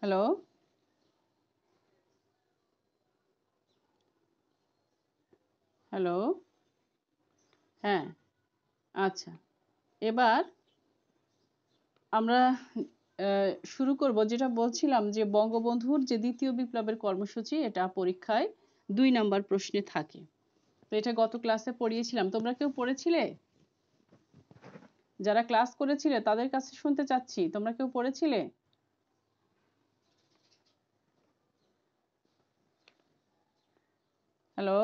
Hello, hello. হ্যাঁ, আচ্ছা। এবার আমরা শুরু করব, যেটা বলছিলাম যে বঙ্গবন্ধুর যে দ্বিতীয় বিপ্লবের কর্মসূচি, এটা পরীক্ষায় ২ নাম্বার প্রশ্নে থাকে। তো এটা গত ক্লাসে পড়িয়েছিলাম। তোমরা কেউ পড়েছিলে? যারা ক্লাস করেছিলে তাদের কাছে শুনতে চাচ্ছি। তোমরা কেউ পড়েছিলে? Hello,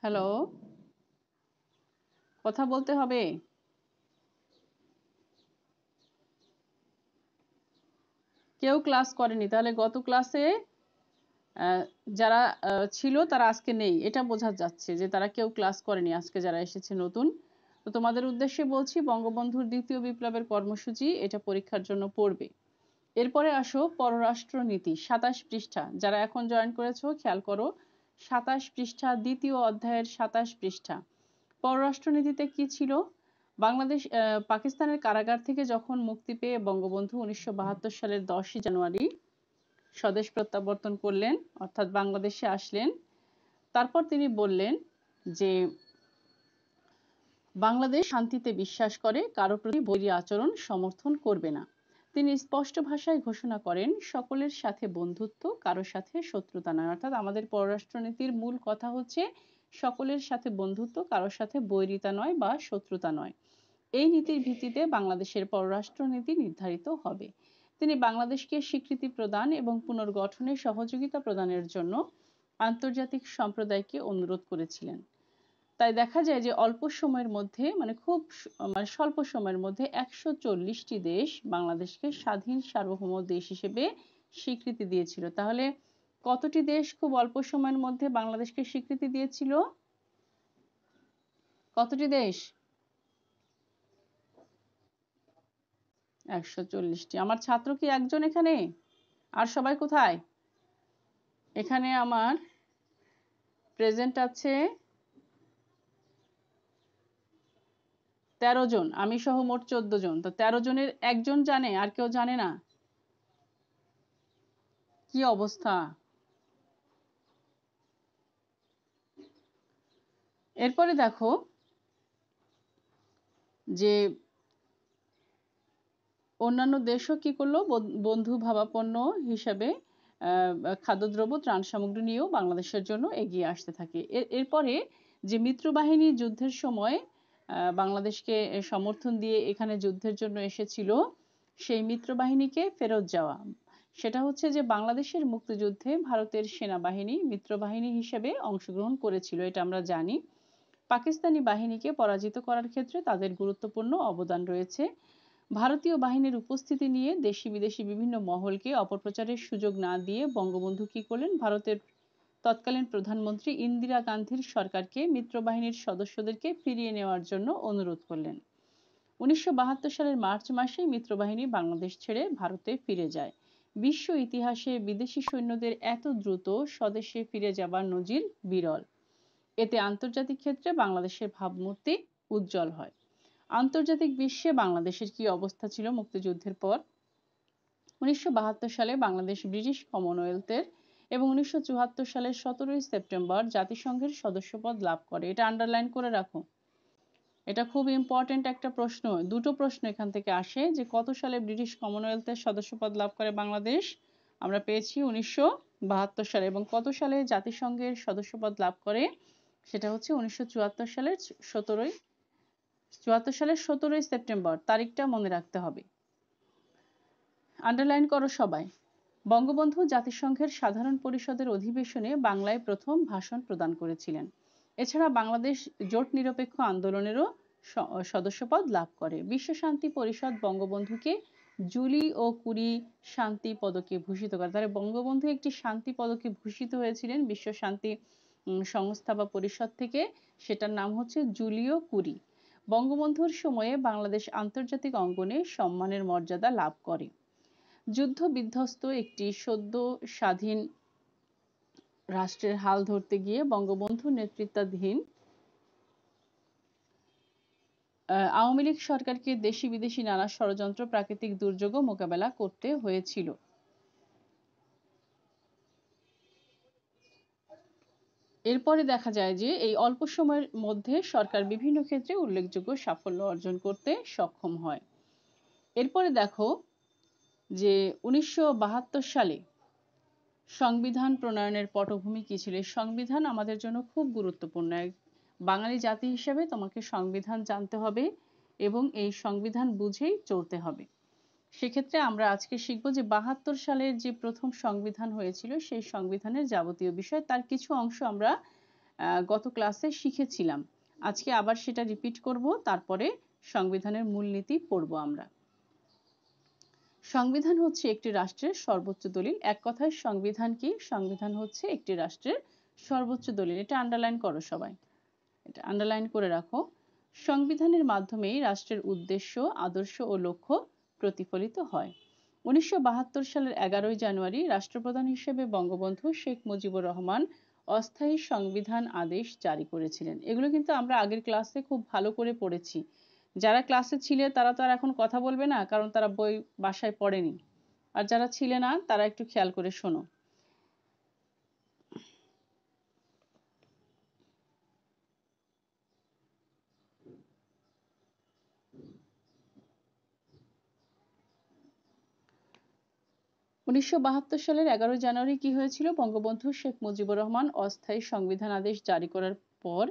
hello. কথা বলতে হবে। কেউ ক্লাস করেনি। তাহলে গত ক্লাসে যারা ছিল তারা আজকে নেই। এটা বোঝা যাচ্ছে যে তারা কেউ ক্লাস করেনি আজকে যারা এসেছে নতুন। তো তোমাদের উদ্দেশ্যে বলছি, বঙ্গবন্ধুর দ্বিতীয় বিপ্লবের কর্মসূচি এটা পরীক্ষার জন্য পড়বে। এরপরে আসো পররাষ্ট্রনীতি, ২৭ পৃষ্ঠা। যারা এখন জয়েন করেছো খেয়াল করো, ২৭ পৃষ্ঠা, দ্বিতীয় অধ্যায়ের ২৭ পৃষ্ঠা। পররাষ্ট্রনীতিতে কি ছিল? বাংলাদেশ পাকিস্তানের কারাগার থেকে যখন মুক্তি পেয়ে বঙ্গবন্ধু ১৯৭২ সালের ১০ই জানুয়ারি স্বদেশ প্রত্যাবর্তন করলেন, অর্থাৎ বাংলাদেশে আসলেন। তারপর তিনি বললেন যে বাংলাদেশ শান্তিতে বিশ্বাস করে, কারো প্রতি বৈরী আচরণ সমর্থন করবে না। তিনি স্পষ্ট ভাষায় ঘোষণা করেন, সকলের সাথে বন্ধুত্ব, কারো সাথে শত্রুতা নয়। অর্থাৎ আমাদের পররাষ্ট্রনীতির মূল কথা হচ্ছে সকলের সাথে বন্ধুত্ব, কারো সাথে বৈরিতা নয় বা শত্রুতা নয়। এই নীতির ভিত্তিতে বাংলাদেশের পররাষ্ট্রনীতি নির্ধারিত হবে। তিনি বাংলাদেশকে স্বীকৃতি প্রদান এবং পুনর্গঠনে সহযোগিতা প্রদানের জন্য আন্তর্জাতিক সম্প্রদায়কে অনুরোধ করেছিলেন। তাই দেখা যায় যে অল্প সময়ের মধ্যে, মানে খুব স্বল্প সময়ের মধ্যে ১৪০টি দেশ বাংলাদেশকে স্বাধীন সার্বভৌম দেশ হিসেবে স্বীকৃতি দিয়েছিল। তাহলে কতটি দেশ খুব অল্প সময়ের মধ্যে বাংলাদেশকে স্বীকৃতি দিয়েছিল? কতটি দেশ? ১৪০টি। আমার ছাত্র কি একজন এখানে? আর সবাই কোথায়? এখানে আমার প্রেজেন্ট আছে ১৩ জন, আমি সহ মোট ১৪ জন। তো ১৩ জনের একজন জানে, আর কেউ জানে না? কি অবস্থা! এরপরে দেখো যে অন্যান্য দেশও কি করলো, বন্ধু ভাবাপন্ন হিসেবে খাদ্যদ্রব্য, ত্রাণ সামগ্রী নিয়েও বাংলাদেশের জন্য এগিয়ে আসতে থাকে। এরপরে যে মিত্রবাহিনী যুদ্ধের সময় বাংলাদেশকে সমর্থন দিয়ে এখানে যুদ্ধের জন্য এসেছিল, সেই মিত্রবাহিনীকে ফেরত যাওয়া, সেটা হচ্ছে যে বাংলাদেশের মুক্তিযুদ্ধে ভারতের সেনাবাহিনী মিত্রবাহিনী হিসেবে অংশগ্রহণ করেছিল, এটা আমরা জানি। পাকিস্তানি বাহিনীকে পরাজিত করার ক্ষেত্রে তাদের গুরুত্বপূর্ণ অবদান রয়েছে। ভারতীয় বাহিনীর উপস্থিতি নিয়ে দেশি বিদেশি বিভিন্ন মহলকে অপপ্রচারের সুযোগ না দিয়ে বঙ্গবন্ধু কি করলেন, ভারতের তৎকালীন প্রধানমন্ত্রী ইন্দিরা গান্ধীর সরকারকে মিত্রবাহিনীর সদস্যদেরকে ফিরিয়ে নেওয়ার জন্য অনুরোধ করলেন। ১৯৭২ সালের মার্চ মাসে মিত্রবাহিনী বাংলাদেশ ছেড়ে ভারতে ফিরে যায়। বিশ্ব ইতিহাসে বিদেশি সৈন্যদের এত দ্রুত স্বদেশে ফিরে যাবার নজির বিরল। এতে আন্তর্জাতিক ক্ষেত্রে বাংলাদেশের ভাবমূর্তি উজ্জ্বল হয়। আন্তর্জাতিক বিশ্বে বাংলাদেশের কি অবস্থা ছিল মুক্তিযুদ্ধের পর? ১৯৭২ সালে বাংলাদেশ ব্রিটিশ কমনওয়েলথের এবং ১৯৭৪ সালের ১৭ই সেপ্টেম্বর জাতিসংঘের সদস্যপদ লাভ করে। এটা আন্ডারলাইন করে রাখো। এটা খুব ইম্পর্টেন্ট একটা প্রশ্ন। দুটো প্রশ্ন এখান থেকে আসে যে কত সালে ব্রিটিশ কমনওয়েলথের সদস্যপদ লাভ করে বাংলাদেশ? আমরা পেয়েছি ১৯৭২ সালে। এবং কত সালে জাতিসংঘের সদস্যপদ লাভ করে? সেটা হচ্ছে ১৯৭৪ সালের ১৭ই সেপ্টেম্বর। তারিখটা মনে রাখতে হবে। আন্ডারলাইন করো সবাই। বঙ্গবন্ধু জাতিসংঘের সাধারণ পরিষদের অধিবেশনে বাংলায় প্রথম ভাষণ প্রদান করেছিলেন। এছাড়া বাংলাদেশ জোট নিরপেক্ষ আন্দোলনেরও সদস্যপদ লাভ করে। বিশ্ব শান্তি পরিষদ বঙ্গবন্ধুকে জুলি ও কুরি শান্তি পদকে ভূষিত করে। তাহলে বঙ্গবন্ধু একটি শান্তি পদকে ভূষিত হয়েছিলেন বিশ্ব শান্তি সংস্থা বা পরিষদ থেকে, সেটার নাম হচ্ছে জুলিও কুরি। বঙ্গবন্ধুর সময়ে বাংলাদেশ আন্তর্জাতিক অঙ্গনে সম্মানের মর্যাদা লাভ করে। যুদ্ধ বিধ্বস্ত একটি সদ্য স্বাধীন রাষ্ট্রের হাল ধরতে গিয়ে বঙ্গবন্ধু নেতৃত্বাধীন আওয়ামী লীগ সরকারকে দেশি বিদেশি নানা ষড়যন্ত্র, প্রাকৃতিক দুর্যোগও মোকাবেলা করতে হয়েছিল। এরপরে দেখা যায় যে এই অল্প সময়ের মধ্যে সরকার বিভিন্ন ক্ষেত্রে উল্লেখযোগ্য সাফল্য অর্জন করতে সক্ষম হয়। এরপরে দেখো যে 1972 সালে সংবিধান প্রণয়নের পটভূমি কি ছিল। সংবিধান আমাদের জন্য খুব গুরুত্বপূর্ণ। বাঙালি জাতি হিসেবে তোমাকে সংবিধান জানতে হবে এবং এই সংবিধান বুঝেই চলতে হবে। সেক্ষেত্রে আমরা আজকে শিখব যে 72 সালের যে প্রথম সংবিধান হয়েছিল সেই সংবিধানের যাবতীয় বিষয়, তার কিছু অংশ আমরা গত ক্লাসে শিখেছিলাম। আজকে আবার সেটা রিপিট করব, তারপরে সংবিধানের মূলনীতি পড়ব আমরা। সংবিধান হচ্ছে একটি রাষ্ট্রের সর্বোচ্চ দলিল। এক কথায় সংবিধান কি? সংবিধান হচ্ছে একটি রাষ্ট্রের সর্বোচ্চ দলিল। এটা আন্ডারলাইন করো সবাই, এটা আন্ডারলাইন করে রাখো। সংবিধানের মাধ্যমেই রাষ্ট্রের উদ্দেশ্য, আদর্শ ও লক্ষ্য প্রতিফলিত হয়। 1972 সালের 11 জানুয়ারি রাষ্ট্রপ্রধান হিসেবে বঙ্গবন্ধু শেখ মুজিবুর রহমান অস্থায়ী সংবিধান আদেশ জারি করেছিলেন। এগুলো কিন্তু আমরা আগের ক্লাসে খুব ভালো করে পড়েছি। যারা ক্লাসে ছিলে তারা তো আর এখন কথা বলবে না, কারণ তারা বই বাসায় পড়েনি। আর যারা ছিলে না তারা একটু খেয়াল করে শোনো। 1972 সালের 11 জানুয়ারি কি হয়েছিল? বঙ্গবন্ধু শেখ মুজিবুর রহমান অস্থায়ী সংবিধান আদেশ জারি করার পর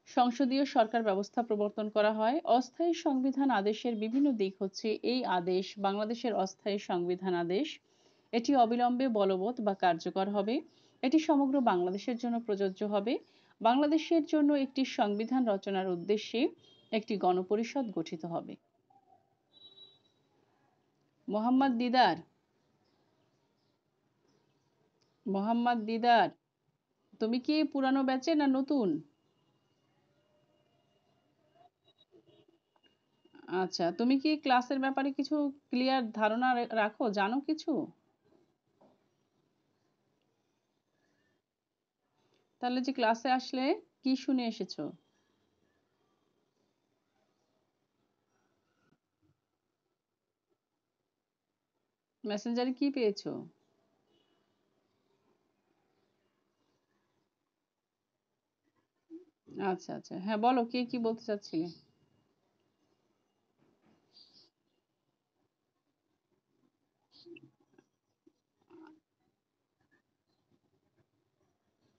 সংসদীয় সরকার ব্যবস্থা প্রবর্তন করা হয়। অস্থায়ী সংবিধান আদেশের বিভিন্ন দিক হচ্ছে: এই আদেশ বাংলাদেশের অস্থায়ী সংবিধান আদেশ, এটি অবিলম্বে বলবৎ বা কার্যকর হবে। এটি সমগ্র বাংলাদেশের জন্য প্রযোজ্য হবে। বাংলাদেশের জন্য একটি সংবিধান রচনার উদ্দেশ্যে একটি গণপরিষদ গঠিত হবে। মোহাম্মদ দিদার, মোহাম্মদ দিদার, তুমি কি পুরানো ব্যাচে না নতুন? আচ্ছা, তুমি কি ক্লাসের ব্যাপারে কিছু ক্লিয়ার ধারণা রাখো, জানো কিছু? তাহলে যে ক্লাসে আসলে কি শুনে এসেছো? মেসেঞ্জারে কি পেয়েছো? আচ্ছা আচ্ছা, হ্যাঁ বলো, কে কি বলতে চাচ্ছিলে?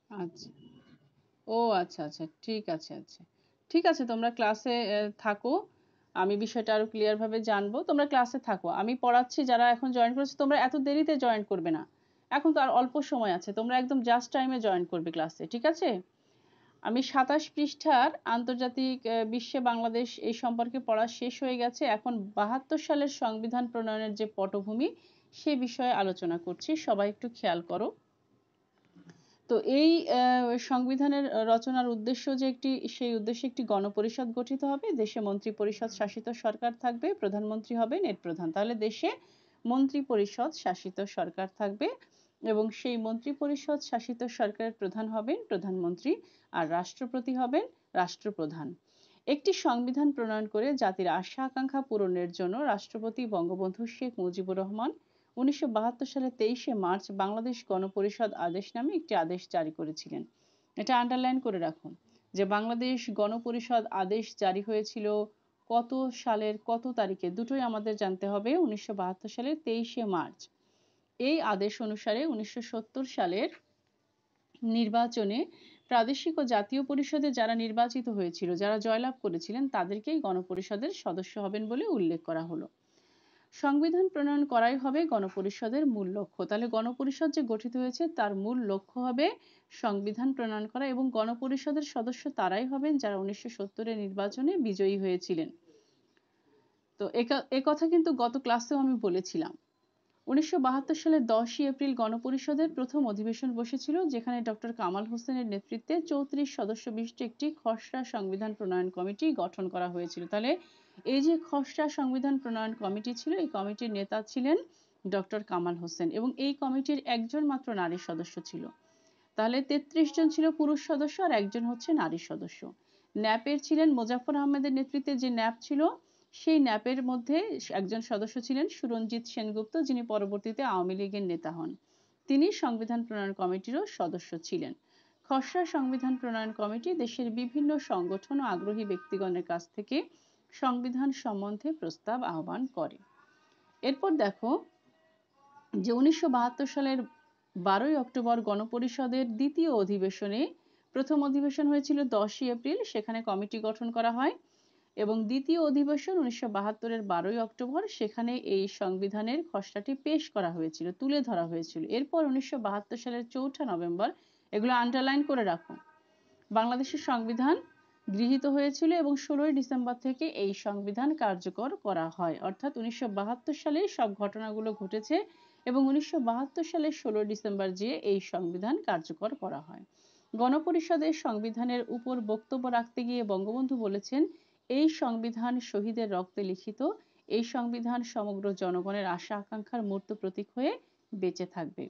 আচ্ছা, ও আচ্ছা আচ্ছা, ঠিক আছে, আচ্ছা ঠিক আছে, তোমরা ক্লাসে থাকো। আমি বিষয়টা আরো ক্লিয়ার ভাবে জানবো, তোমরা ক্লাসে থাকো, আমি পড়াচ্ছি। যারা এখন জয়েন করেছো তোমরা এত দেরিতে জয়েন করবে না, এখন তো আর অল্প সময় আছে, তোমরা একদম জাস্ট টাইমে জয়েন করবে ক্লাসে, ঠিক আছে? আমি 27 পৃষ্ঠার আন্তর্জাতিক বিশ্বে বাংলাদেশ এই সম্পর্কে পড়া শেষ হয়ে গেছে। এখন 72 সালের সংবিধান প্রণয়নের যে পটভূমি সে বিষয়ে আলোচনা করছি, সবাই একটু খেয়াল করো। তো এই সংবিধানের রচনার উদ্দেশ্য যে একটি, সেই উদ্দেশ্যে একটি গণপরিষদ গঠিত হবে। দেশে মন্ত্রী পরিষদ শাসিত সরকার থাকবে, প্রধানমন্ত্রী হবেন এর প্রধান। তাহলে দেশে মন্ত্রী পরিষদ শাসিত সরকার থাকবে এবং সেই মন্ত্রী পরিষদ শাসিত সরকারের প্রধান হবেন প্রধানমন্ত্রী, আর রাষ্ট্রপতি হবেন রাষ্ট্রপ্রধান। একটি সংবিধান প্রণয়ন করে জাতির আশা আকাঙ্ক্ষা পূরণের জন্য রাষ্ট্রপতি বঙ্গবন্ধু শেখ মুজিবুর রহমান 1972 সালের 23শে মার্চ বাংলাদেশ গণপরিষদ আদেশ নামে একটি আদেশ জারি করেছিলেন। এটা আন্ডারলাইন করে রাখুন যে বাংলাদেশ গণপরিষদ আদেশ জারি হয়েছিল কত সালের কত তারিখে, দুটোই আমাদের জানতে হবে। 1972 সালের 23শে মার্চ। এই আদেশ অনুসারে 1970 সালের নির্বাচনে প্রাদেশিক ও জাতীয় পরিষদে যারা নির্বাচিত হয়েছিল, যারা জয়লাভ করেছিলেন, তাদেরকেই গণপরিষদের সদস্য হবেন বলে উল্লেখ করা হলো। সংবিধান প্রণয়ন করাই হবে গণপরিষদের মূল লক্ষ্য। তাহলে গণপরিষদ যে গঠিত হয়েছে তার মূল লক্ষ্য হবে সংবিধান প্রণয়ন করা, এবং গণপরিষদের সদস্য তারাই হবেন যারা 1970-এর নির্বাচনে বিজয়ী হয়েছিলেন। তো এ কথা কিন্তু গত ক্লাসেও আমি বলেছিলাম। 1972 সালের 10ই এপ্রিল গণপরিষদের প্রথম অধিবেশন বসেছিল, যেখানে ডক্টর কামাল হোসেনের নেতৃত্বে 34 সদস্য বিশিষ্ট একটি খসড়া সংবিধান প্রণয়ন কমিটি গঠন করা হয়েছিল। তাহলে এই যে খসড়া সংবিধান প্রণয়ন কমিটি ছিল, এই কমিটির নেতা ছিলেন ডক্টর কামাল হোসেন, এবং এই কমিটির একজন মাত্র নারী সদস্য ছিল। তাহলে 33 জন ছিল পুরুষ সদস্য আর একজন হচ্ছে নারী সদস্য। ন্যাপের ছিলেন মোজাফফর আহমেদের নেতৃত্বে যে ন্যাপ ছিল, সেই ন্যাপের মধ্যে একজন সদস্য ছিলেন সুরঞ্জিত সেনগুপ্ত, যিনি পরবর্তীতে আওয়ামী লীগের নেতা হন। তিনি সংবিধান প্রণয়ন কমিটিরও সদস্য ছিলেন। খসড়া সংবিধান প্রণয়ন কমিটি দেশের বিভিন্ন সংগঠন ও আগ্রহী ব্যক্তিগণের কাছ থেকে সংবিধান সম্বন্ধে প্রস্তাব আহ্বান করে। এরপর দেখো যে 1972 সালের 12ই অক্টোবর গণপরিষদের দ্বিতীয় অধিবেশনে, প্রথম অধিবেশন হয়েছিল 10ই এপ্রিল, সেখানে কমিটি গঠন করা হয়, এবং দ্বিতীয় অধিবেশন 1972-এর 12ই অক্টোবর, সেখানে এই সংবিধানের খসড়াটি পেশ করা হয়েছিল, তুলে ধরা হয়েছিল। এরপর 1972 সালের 4 নভেম্বর, এগুলো আন্ডারলাইন করে রাখো, বাংলাদেশের সংবিধান গৃহীত হয়েছিল এবং 16ই ডিসেম্বর থেকে এই সংবিধান কার্যকর করা হয়। অর্থাৎ 1972 সালে সব ঘটনাগুলো ঘটেছে এবং 1972 সালের 16 ডিসেম্বর যে এই সংবিধান কার্যকর করা হয়। গণপরিষদের সংবিধানের উপর বক্তব্য রাখতে গিয়ে বঙ্গবন্ধু বলেছেন, এই সংবিধান শহীদের রক্তে লিখিত, এই সংবিধান সমগ্র জনগণের আশা আকাঙ্ক্ষার মূর্ত প্রতীক হয়ে বেঁচে থাকবে।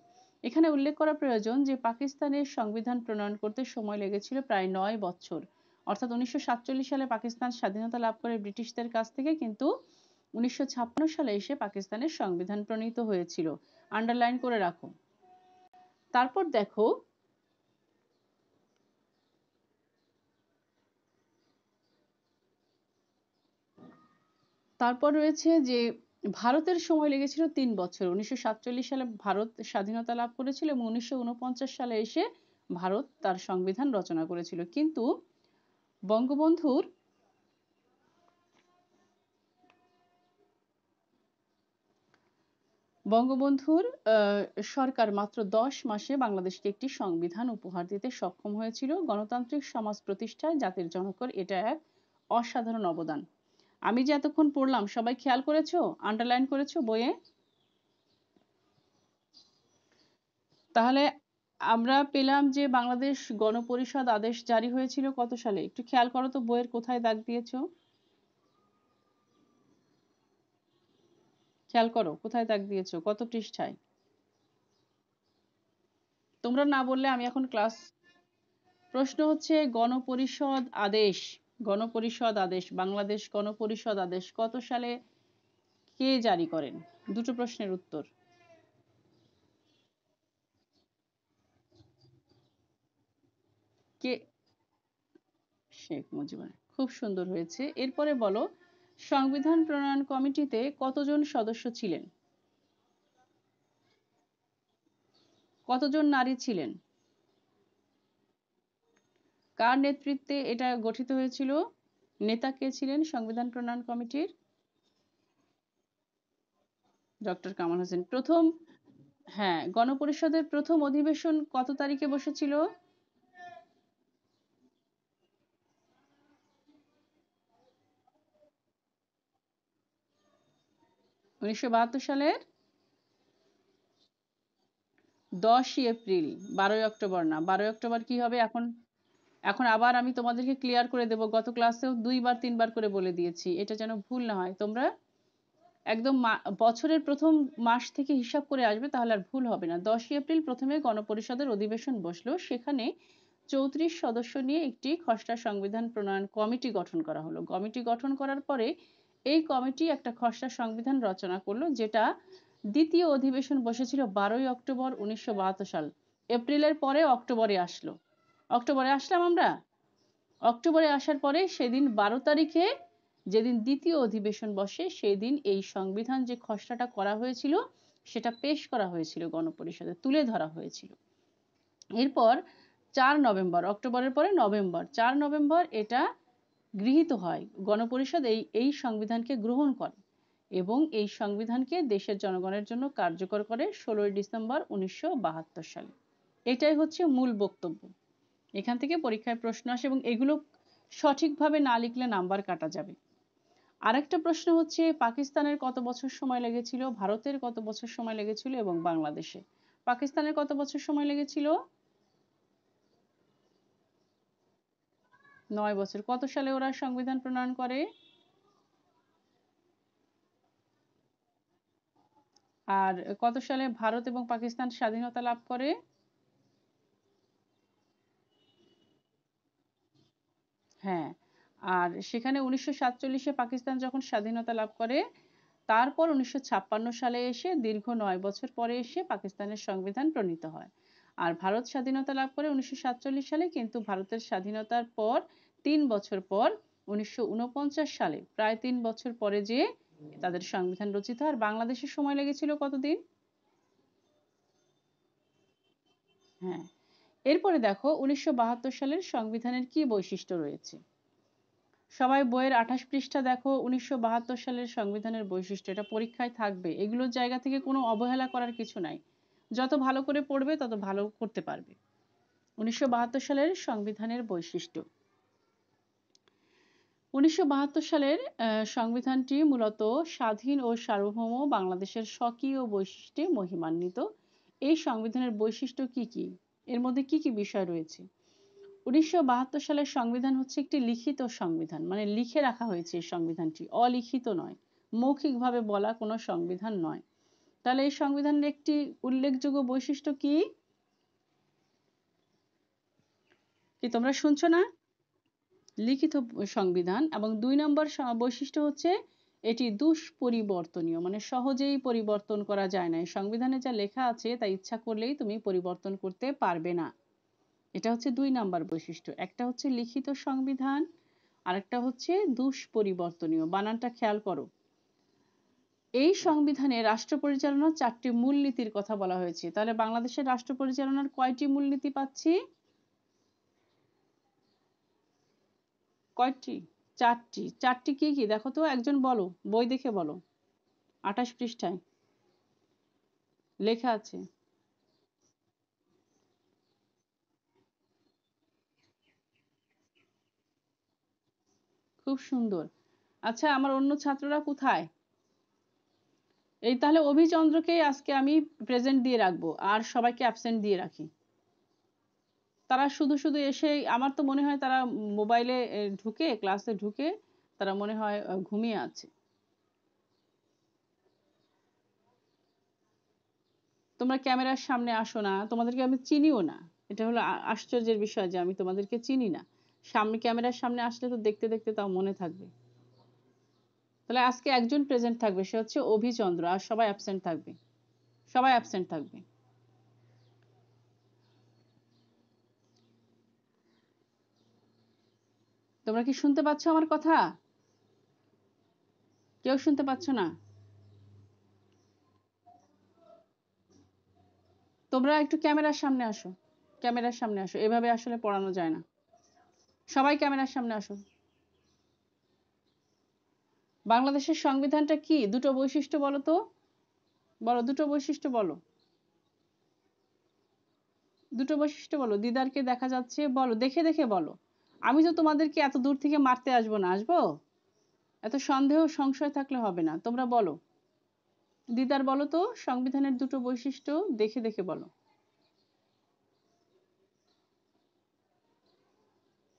এখানে উল্লেখ করা প্রয়োজন যে পাকিস্তানের সংবিধান প্রণয়ন করতে সময় লেগেছিল প্রায় 9 বছর। অর্থাৎ 1947 সালে পাকিস্তান স্বাধীনতা লাভ করে ব্রিটিশদের কাছ থেকে, কিন্তু 1956 সালে এসে পাকিস্তানের সংবিধান প্রণীত হয়েছিল। আন্ডারলাইন করে রাখো। তারপর দেখো তারপর রয়েছে যে ভারতের সময় লেগেছিল 3 বছর। 1947 সালে ভারত স্বাধীনতা লাভ করেছিল এবং 1949 সালে এসে ভারত তার সংবিধান রচনা করেছিল। কিন্তু বঙ্গবন্ধুর বঙ্গবন্ধুর সরকার মাত্র 10 মাসে বাংলাদেশকে একটি সংবিধান উপহার দিতে সক্ষম হয়েছিল। গণতান্ত্রিক সমাজ প্রতিষ্ঠায় জাতির জনকের এটা এক অসাধারণ অবদান। আমি যে এতক্ষণ পড়লাম, সবাই খেয়াল করেছো? আন্ডারলাইন করেছো বইয়ে? তাহলে আমরা পেলাম যে বাংলাদেশ গণপরিষদ আদেশ জারি হয়েছিল কত সালে? একটু খেয়াল করো তো বইয়ের কোথায় দাগ দিয়েছো? খেয়াল করো কোথায় দাগ দিয়েছো, কত পৃষ্ঠায়? তোমরা না বললে আমি এখন ক্লাস। প্রশ্ন হচ্ছে গণপরিষদ আদেশ, গণপরিষদ আদেশ, বাংলাদেশ গণপরিষদ আদেশ কত সালে কে জারি করেন? দুটো প্রশ্নের উত্তর। কে? শেখ মুজিবুর। খুব সুন্দর হয়েছে। এরপরে বলো, সংবিধান প্রণয়ন কমিটিতে কতজন সদস্য ছিলেন? কতজন নারী ছিলেন? কার নেতৃত্বে এটা গঠিত হয়েছিল? নেতা কে ছিলেন সংবিধান প্রণয়ন কমিটির? ডক্টর কামাল হোসেন। প্রথম, হ্যাঁ, গণপরিষদের প্রথম অধিবেশন কত তারিখে বসেছিল? 1972 সালের 10ই এপ্রিল। 12ই অক্টোবর না, 12ই অক্টোবর কি হবে এখন? এখন আবার আমি তোমাদেরকে ক্লিয়ার করে দেব, গত ক্লাসেও 2 বার 3 বার করে বলে দিয়েছি, এটা যেন ভুল না হয়। তোমরা একদম বছরের প্রথম মাস থেকে হিসাব করে আসবে, তাহলে আর ভুল হবে না। 10ই এপ্রিল প্রথমে গণপরিষদের অধিবেশন বসলো, সেখানে 34 সদস্য নিয়ে একটি খসড়া সংবিধান প্রণয়ন কমিটি গঠন করা হলো। কমিটি গঠন করার পরে এই কমিটি একটা খসড়া সংবিধান রচনা করলো, যেটা দ্বিতীয় অধিবেশন বসেছিল 12ই অক্টোবর 1972 সাল। এপ্রিলের পরে অক্টোবরে আসলো। অক্টোবরে আসলাম আমরা। অক্টোবরে আসার পরে সেদিন 12 তারিখে, যেদিন দ্বিতীয় অধিবেশন বসে, সেই দিন এই সংবিধান যে খসড়াটা করা হয়েছিল সেটা পেশ করা হয়েছিল গণপরিষদে, তুলে ধরা হয়েছিল। এরপর 4 নভেম্বর, অক্টোবরের পরে নভেম্বর, 4 নভেম্বর এটা গৃহীত হয়। গণপরিষদ এই সংবিধানকে গ্রহণ করে এবং এই সংবিধানকে দেশের জনগণের জন্য কার্যকর করে 16 ডিসেম্বর 1972 সালে। এটাই হচ্ছে মূল বক্তব্য। এখান থেকে পরীক্ষায় প্রশ্ন আসে এবং এগুলো সঠিকভাবে না লিখলে নাম্বার কাটা যাবে। আরেকটা প্রশ্ন হচ্ছে পাকিস্তানের কত বছর সময় লেগেছিল, ভারতের কত বছর সময় লেগেছিল এবং বাংলাদেশে। পাকিস্তানের কত বছর সময় লেগেছিল? 9 বছর। কত সালে ওরা সংবিধান প্রণয়ন করে? আর কত সালে ভারত এবং পাকিস্তান স্বাধীনতা লাভ করে? হ্যাঁ, আর সেখানে 1947-এ পাকিস্তান যখন স্বাধীনতা লাভ করে, তারপর 1956 সালে এসে দীর্ঘ 9 বছর পরে এসে পাকিস্তানের সংবিধান প্রণীত হয়। আর ভারত স্বাধীনতা লাভ করে 1947 সালে, কিন্তু ভারতের স্বাধীনতার পর 3 বছর পর 1949 সালে, প্রায় 3 বছর পরে যেয়ে তাদের সংবিধান রচিত হয়। আর বাংলাদেশের সময় লেগেছিল কতদিন? হ্যাঁ, এরপরে দেখো 1972 সালের সংবিধানের কি বৈশিষ্ট্য রয়েছে। সবাই বইয়ের 28 পৃষ্ঠা দেখো, 1972 সালের সংবিধানের বৈশিষ্ট্য। এটা পরীক্ষায় থাকবে, এগুলোর জায়গা থেকে কোনো অবহেলা করার কিছু নাই। যত ভালো করে পড়বে তত ভালো করতে পারবে। 1972 সালের সংবিধানের বৈশিষ্ট্য। 1972 সালের সংবিধানটি মূলত স্বাধীন ও সার্বভৌম বাংলাদেশের স্বকীয় বৈশিষ্ট্যে মহিমান্বিত। এই সংবিধানের বৈশিষ্ট্য কি কি? এর মধ্যে কি কি বিষয় রয়েছে? 1972 সালের সংবিধান হচ্ছে একটি লিখিত সংবিধান, মানে লিখে রাখা হয়েছে এই সংবিধানটি, অলিখিত নয়, মৌখিকভাবে বলা কোনো সংবিধান নয়। তাহলে এই সংবিধানের একটি উল্লেখযোগ্য বৈশিষ্ট্য কি? কি তোমরা শুনছো না? লিখিত সংবিধান। এবং 2 নম্বর বৈশিষ্ট্য হচ্ছে এটি দুষ্পরিবর্তনীয়, মানে সহজেই পরিবর্তন করা যায় না। এই সংবিধানে যা লেখা আছে তা ইচ্ছা করলেই তুমি পরিবর্তন করতে পারবে না। এটা হচ্ছে 2 নাম্বার বৈশিষ্ট্য। একটা হচ্ছে লিখিত সংবিধান, আরেকটা হচ্ছে দুষ্পরিবর্তনীয়। বানানটা খেয়াল করো। এই সংবিধানে রাষ্ট্র পরিচালনার 4টি মূলনীতির কথা বলা হয়েছে। তাহলে বাংলাদেশের রাষ্ট্র পরিচালনার কয়টি মূলনীতি পাচ্ছি? কয়টি? 4টি। 4টি কি কি দেখো তো, একজন বলো, বই দেখে বলো। 28 পৃষ্ঠায় লেখা আছে। খুব সুন্দর। আচ্ছা, আমার অন্য ছাত্ররা কোথায়? এই তাহলে অভিচন্দ্রকে আজকে আমি প্রেজেন্ট দিয়ে রাখবো, আর সবাইকে অ্যাবসেন্ট দিয়ে রাখি। তারা শুধু শুধু এসে, আমার তো মনে হয় তারা মোবাইলে ঢুকে, ক্লাসে ঢুকে তারা মনে হয় ঘুমিয়ে আছে। তোমরা ক্যামেরার সামনে আসো না, তোমাদেরকে আমি চিনিও না। এটা হলো আশ্চর্যের বিষয় যে আমি তোমাদেরকে চিনি না। সামনে ক্যামেরার সামনে আসলে তো দেখতে দেখতে তাও মনে থাকবে। তাহলে আজকে একজন প্রেজেন্ট থাকবে, সে হচ্ছে অভিচন্দ্র, আর সবাই অ্যাবসেন্ট থাকবে। সবাই অ্যাবসেন্ট থাকবে। তোমরা কি শুনতে পাচ্ছ আমার কথা? কেউ শুনতে পাচ্ছ না? তোমরা একটু ক্যামেরার সামনে আসো। ক্যামেরার সামনে আসো, এভাবে আসলে পড়ানো যায় না। সবাই ক্যামেরার সামনে আসো। বাংলাদেশের সংবিধানটা কি? দুটো বৈশিষ্ট্য বলো তো। বলো, দুটো বৈশিষ্ট্য বলো। দুটো বৈশিষ্ট্য বলো। দিদারকে দেখা যাচ্ছে, বলো, দেখে দেখে বলো। আমি তো তোমাদেরকে এত দূর থেকে মারতে আসবো না, আসবো? এত সন্দেহ সংশয় থাকলে হবে না, তোমরা বলো। দিদার বলো তো সংবিধানের দুটো বৈশিষ্ট্য, দেখে দেখে বলো।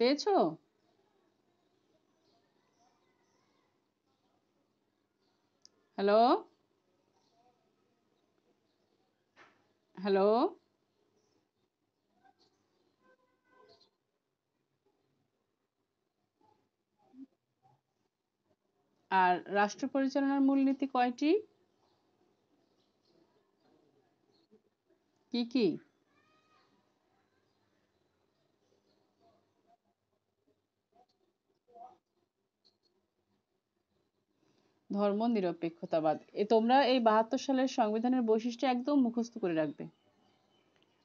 পেয়েছো? হ্যালো? হ্যালো? আর রাষ্ট্র পরিচালনার মূলনীতি কয়টি? কি কি? ধর্মনিরপেক্ষতাবাদ। তোমরা এই 72 সালের সংবিধানের বৈশিষ্ট্য একদম মুখস্থ করে রাখবে।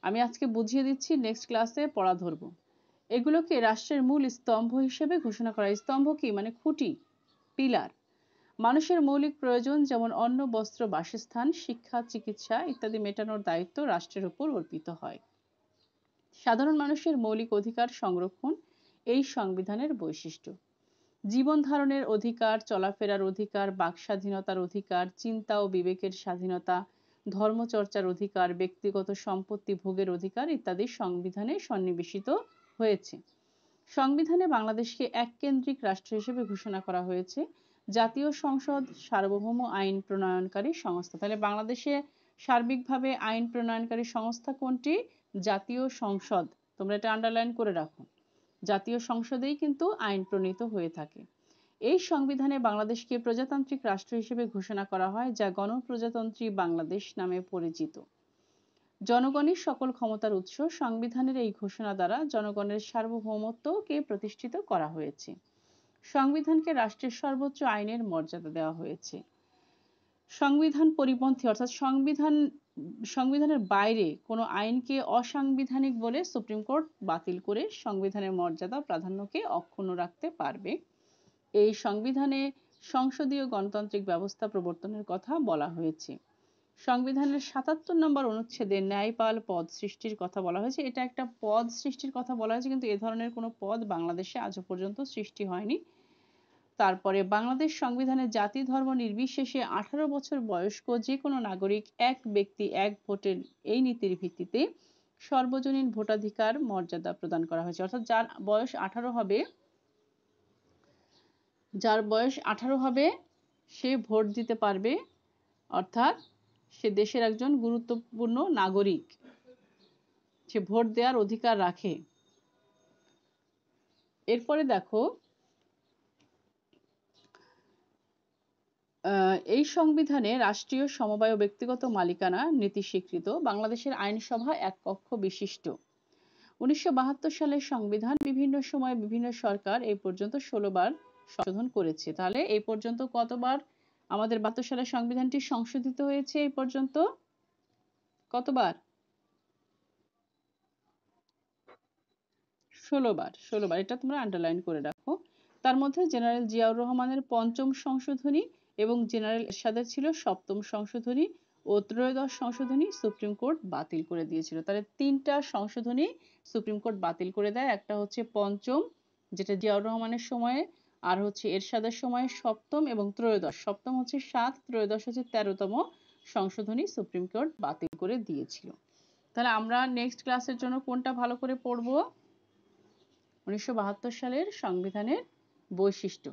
আমি আজকে বুঝিয়ে দিচ্ছি, নেক্সট ক্লাসে পড়া ধরবো। এগুলোকে রাষ্ট্রের মূল স্তম্ভ হিসেবে ঘোষণা করা। স্তম্ভ কি? মানে খুঁটি, পিলার। মানুষের মৌলিক প্রয়োজন যেমন অন্ন, বস্ত্র, বাসস্থান, শিক্ষা, চিকিৎসা ইত্যাদি মেটানোর দায়িত্ব রাষ্ট্রের উপর অর্পিত হয়। সাধারণ মানুষের মৌলিক অধিকার সংরক্ষণ এই সংবিধানের বৈশিষ্ট্য। জীবন ধারণের অধিকার, চলাফেরার অধিকার, বাকস্বাধীনতার অধিকার, চিন্তা ও বিবেকের স্বাধীনতা, ধর্মচর্চার অধিকার, ব্যক্তিগত সম্পত্তি ভোগের অধিকার ইত্যাদি সংবিধানে সন্নিবেশিত হয়েছে। সংবিধানে বাংলাদেশকে এককেন্দ্রিক রাষ্ট্র হিসেবে ঘোষণা করা হয়েছে। জাতীয় সংসদ সার্বভৌম আইন প্রণয়নকারী সংস্থা। তাহলে বাংলাদেশে সার্বিকভাবে আইন প্রণয়নকারী সংস্থা কোনটি? জাতীয় সংসদ। তোমরা এটা আন্ডারলাইন করে রাখো। জাতীয় সংসদেই কিন্তু আইন প্রণীত হয়ে থাকে। এই সংবিধানে বাংলাদেশকে প্রজাতান্ত্রিক রাষ্ট্র হিসেবে ঘোষণা করা হয়, যা গণপ্রজাতন্ত্রী বাংলাদেশ নামে পরিচিত। জনগণই সকল ক্ষমতার উৎস। সংবিধানের এই ঘোষণা দ্বারা জনগণের সার্বভৌমত্বকে প্রতিষ্ঠিত করা হয়েছে। সংবিধানকে রাষ্ট্রের সর্বোচ্চ আইনের মর্যাদা দেওয়া হয়েছে। সংবিধান পরিপন্থী অর্থাৎ সংবিধানের বাইরে কোনো আইনকে অসাংবিধানিক বলে সুপ্রিম কোর্ট বাতিল করে সংবিধানের মর্যাদা প্রাধান্যকে অক্ষুণ্ণ রাখতে পারবে। এই সংবিধানে সংসদীয় গণতান্ত্রিক ব্যবস্থা প্রবর্তনের কথা বলা হয়েছে। সংবিধানের ৭৭ নম্বর অনুচ্ছেদে ন্যায়পাল পদ সৃষ্টির কথা বলা হয়েছে। এটা একটা পদ সৃষ্টির কথা বলা হয়েছে, কিন্তু এ ধরনের কোনো পদ বাংলাদেশে আজও পর্যন্ত সৃষ্টি হয়নি। তারপরে বাংলাদেশ সংবিধানে জাতি ধর্ম নির্বিশেষে 18 বছর বয়স্ক যে কোনো নাগরিক এক ব্যক্তি এক ভোটের এই নীতির ভিত্তিতে সর্বজনীন ভোটাধিকার মর্যাদা প্রদান করা হয়েছে। অর্থাৎ যার বয়স 18 হবে সে ভোট দিতে পারবে, অর্থাৎ সে দেশের একজন গুরুত্বপূর্ণ নাগরিক, সে ভোট দেওয়ার অধিকার রাখে। এরপরে দেখো, এই সংবিধানে রাষ্ট্রীয় সমবায় ও ব্যক্তিগত মালিকানা নীতি স্বীকৃত। বাংলাদেশের আইনসভা এক কক্ষ বিশিষ্ট। 1972 সালের সংবিধান বিভিন্ন সময়ে বিভিন্ন সরকার এই পর্যন্ত 16 বার সংশোধন করেছে। তাহলে এই পর্যন্ত কতবার আমাদের 72 সালের সংবিধানটি সংশোধিত হয়েছে? এই পর্যন্ত কতবার? 16 বার। 16 বার, এটা তোমরা আন্ডারলাইন করে রাখো। তার মধ্যে জেনারেল জিয়াউর রহমানের 5ম সংশোধনী এবং জেনারেল এরশাদের ছিল 7ম সংশোধনী ও ত্রয়োদশ সংশোধনী সুপ্রিম কোর্ট বাতিল করে দিয়েছিল। তাহলে 3টা সংশোধনী সুপ্রিম কোর্ট বাতিল করে দেয়। একটা হচ্ছে 5ম, যেটা জিয়াউর রহমানের সময়ে, আর হচ্ছে এরশাদের সময়ে 7ম এবং ত্রয়োদশ। 7ম হচ্ছে 7, ত্রয়োদশ হচ্ছে 13তম সংশোধনী সুপ্রিম কোর্ট বাতিল করে দিয়েছিল। তাহলে আমরা নেক্সট ক্লাসের জন্য কোনটা ভালো করে পড়বো? 1972 সালের সংবিধানের বৈশিষ্ট্য।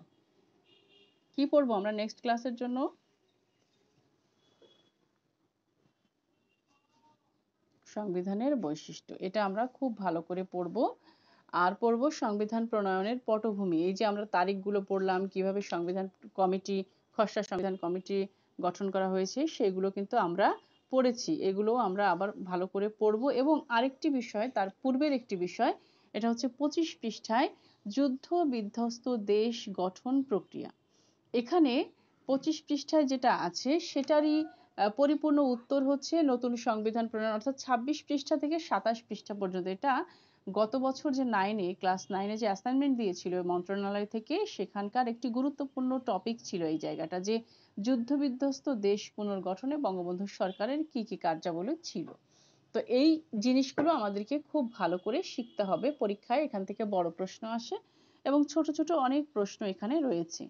কি পড়বো আমরা নেক্সট ক্লাসের জন্য? সংবিধানের বৈশিষ্ট্য। এটা আমরা খুব ভালো করে পড়বো। আর পড়বো সংবিধান প্রণয়নের পটভূমি। এই যে আমরা তারিখগুলো পড়লাম, কিভাবে সংবিধান কমিটি, খসড়া সংবিধান কমিটি গঠন করা হয়েছে, সেগুলো কিন্তু আমরা পড়েছি। এগুলো আমরা আবার ভালো করে পড়বো। এবং আরেকটি বিষয়, তার পূর্বের একটি বিষয়, এটা হচ্ছে 25 পৃষ্ঠায় যুদ্ধ বিধ্বস্ত দেশ গঠন প্রক্রিয়া। এখানে 25 পৃষ্ঠায় যেটা আছে সেটারই পরিপূর্ণ উত্তর হচ্ছে নতুন সংবিধান প্রণয়ন, অর্থাৎ 26 পৃষ্ঠা থেকে 27 পৃষ্ঠা পর্যন্ত। এটা গত বছর যে ক্লাস 9-এ যে অ্যাসাইনমেন্ট দিয়েছিল মন্ত্রণালয় থেকে, সেখানকার একটি গুরুত্বপূর্ণ টপিক ছিল এই জায়গাটা, যে যুদ্ধবিধ্বস্ত দেশ পুনর্গঠনে বঙ্গবন্ধু সরকারের কি কি কার্যাবলী ছিল। তো এই জিনিসগুলো আমাদেরকে খুব ভালো করে শিখতে হবে। পরীক্ষায় এখান থেকে বড় প্রশ্ন আসে এবং ছোট ছোট অনেক প্রশ্ন এখানে রয়েছে।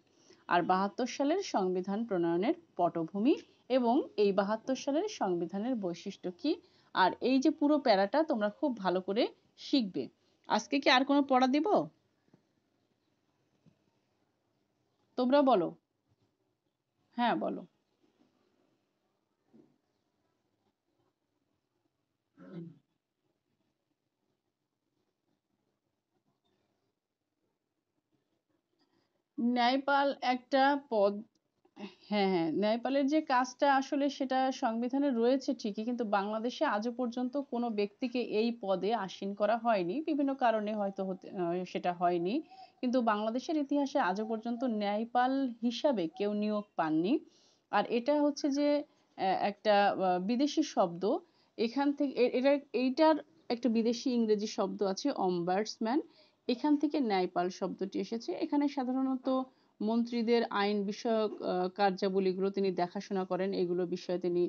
আর 72 সালের সংবিধান প্রণয়নের পটভূমি এবং এই 72 সালের সংবিধানের বৈশিষ্ট্য কি, আর এই যে পুরো প্যারাটা তোমরা খুব ভালো করে শিখবে। আজকে কি আর কোনো পড়া দিব? তোমরা বলো। হ্যাঁ বলো। ন্যায়পাল একটা পদ। হ্যাঁ হ্যাঁ, ন্যায়পালের যে কাজটা আসলে সেটা সংবিধানে রয়েছে ঠিকই, কিন্তু বাংলাদেশে আজও পর্যন্ত কোনো ব্যক্তিকে এই পদে আসীন করা হয়নি। বিভিন্ন কারণে হয়তো সেটা হয়নি, কিন্তু বাংলাদেশের ইতিহাসে আজও পর্যন্ত ন্যায়পাল হিসাবে কেউ নিয়োগ পাননি। আর এটা হচ্ছে যে একটা বিদেশি শব্দ। এখান থেকে এইটার একটা বিদেশি ইংরেজি শব্দ আছে, অম্বার্সম্যান। এখান থেকে ন্যায়পাল শব্দটি এসেছে। এখানে সাধারণত মন্ত্রীদের আইন বিষয়ক কার্যাবলীগুলো তিনি দেখাশোনা করেন, এগুলো বিষয়ে তিনি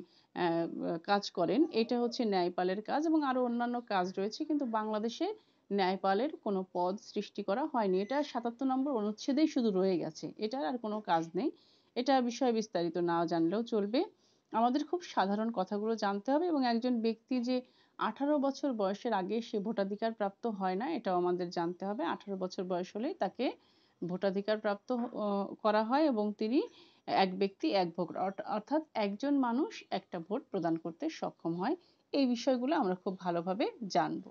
কাজ করেন। এটা হচ্ছে ন্যায়পালের কাজ, এবং আরো অন্যান্য কাজ রয়েছে, কিন্তু বাংলাদেশে ন্যায়পালের কোনো পদ সৃষ্টি করা হয়নি। এটা 77 নম্বর অনুচ্ছেদেই শুধু রয়ে গেছে, এটার আর কোনো কাজ নেই। এটা বিষয়ে বিস্তারিত না জানলেও চলবে। আমাদের খুব সাধারণ কথাগুলো জানতে হবে, এবং একজন ব্যক্তি যে 18 বছর বয়সের আগে সে ভোটাধিকার প্রাপ্ত হয় না, এটাও আমাদের জানতে হবে। 18 বছর বয়স হলেই তাকে ভোটাধিকার প্রাপ্ত করা হয়, এবং তিনি এক ব্যক্তি এক ভোট, অর্থাৎ একজন মানুষ একটা ভোট প্রদান করতে সক্ষম হয়। এই বিষয়গুলো আমরা খুব ভালোভাবে জানবো।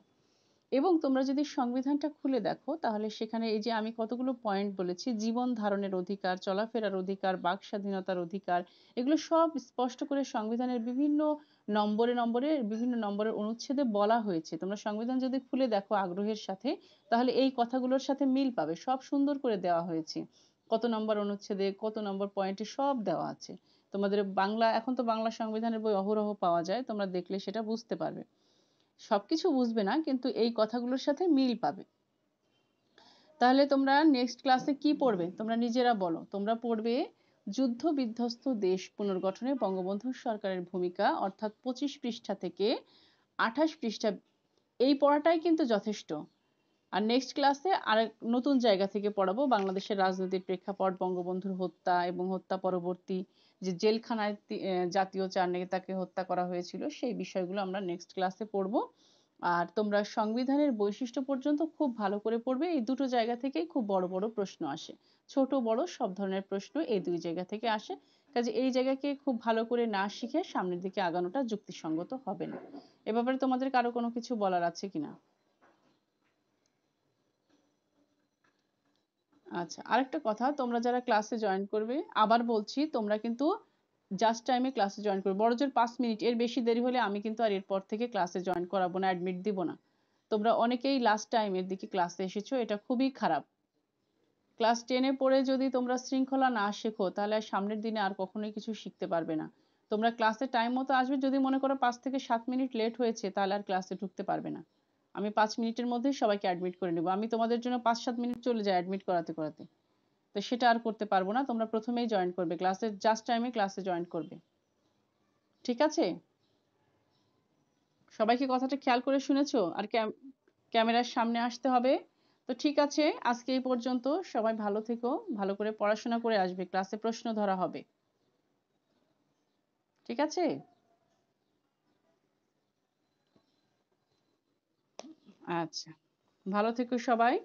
এবং তোমরা যদি সংবিধানটা খুলে দেখো তাহলে সেখানে এই যে আমি কতগুলো পয়েন্ট বলেছি, জীবন ধারণের অধিকার, চলাফেরার অধিকার, বাক স্বাধীনতার অধিকার, এগুলো সব স্পষ্ট করে সংবিধানের বিভিন্ন বিভিন্ন নম্বরের অনুচ্ছেদে বলা হয়েছে। তোমরা সংবিধান যদি খুলে দেখো আগ্রহের সাথে, তাহলে এই কথাগুলোর সাথে মিল পাবে। সব সুন্দর করে দেওয়া হয়েছে, কত নম্বর অনুচ্ছেদে কত নম্বর পয়েন্টে সব দেওয়া আছে। তোমাদের বাংলা, এখন তো বাংলা সংবিধানের বই অহরহ পাওয়া যায়, তোমরা দেখলে সেটা বুঝতে পারবে। সবকিছু বুঝবে না, কিন্তু এই কথাগুলোর সাথে মিল পাবে। তাহলে তোমরা নেক্সট ক্লাসে কি পড়বে তোমরা নিজেরা বলো। তোমরা পড়বে যুদ্ধ বিধ্বস্ত দেশ পুনর্গঠনে বঙ্গবন্ধু সরকারের ভূমিকা, অর্থাৎ 25 পৃষ্ঠা থেকে 28 পৃষ্ঠা। এই পড়াটাই কিন্তু যথেষ্ট। আর নেক্সট ক্লাসে আরেক নতুন জায়গা থেকে পড়াবো, বাংলাদেশের রাজনৈতিক প্রেক্ষাপট, বঙ্গবন্ধুর হত্যা এবং হত্যা পরবর্তী যে জেলখানায় জাতীয় 4 নেতাকে হত্যা করা হয়েছিল, সেই বিষয়গুলো আমরা নেক্সট ক্লাসে পড়বো। আর তোমরা সংবিধানের বৈশিষ্ট্য পর্যন্ত খুব ভালো করে পড়বে। এই দুটো জায়গা থেকেই খুব বড় বড় প্রশ্ন আসে, ছোট বড় সব ধরনের প্রশ্ন এই দুই জায়গা থেকে আসে। কাজে এই জায়গাকে খুব ভালো করে না শিখে সামনের দিকে আগানোটা যুক্তিসঙ্গত হবে না। এ ব্যাপারে তোমাদের কারো কোনো কিছু বলার আছে কিনা? আচ্ছা, আরেকটা কথা, তোমরা যারা ক্লাসে জয়েন করবে, আবার বলছি, তোমরা কিন্তু জাস্ট টাইমে ক্লাসে জয়েন করবে। বড়জোর 5 মিনিট, এর বেশি দেরি হলে আমি কিন্তু আর এরপর থেকে ক্লাসে জয়েন করাবো না, অ্যাডমিট দিব না। তোমরা অনেকেই লাস্ট টাইমের দিকে ক্লাসে এসেছো, এটা খুবই খারাপ। ক্লাস 10-এ পড়ে যদি তোমরা শৃঙ্খলা না শেখো, তাহলে আর সামনের দিনে আর কখনোই কিছু শিখতে পারবে না। তোমরা ক্লাসে টাইম মতো আসবে, যদি মনে করো 5 থেকে 7 মিনিট লেট হয়েছে, তাহলে আর ক্লাসে ঢুকতে পারবে না। আমি 5 মিনিটের মধ্যেই সবাইকে অ্যাডমিট করে নেব। আমি তোমাদের জন্য 5-7 মিনিট চলে যাই অ্যাডমিট করাতে করাতে। তো সেটা আর করতে পারবো না। তোমরা প্রথমেই জয়েন করবে ক্লাসে, জাস্ট টাইমে ক্লাসে জয়েন করবে। ঠিক আছে? সবাই কি কথাটা খেয়াল করে শুনেছো? আর ক্যামেরার সামনে আসতে হবে। তো ঠিক আছে, আজকে এই পর্যন্ত। সবাই ভালো থেকো, ভালো করে পড়াশোনা করে আসবে, ক্লাসে প্রশ্ন ধরা হবে। ঠিক আছে? আচ্ছা, ভালো থেকো সবাই।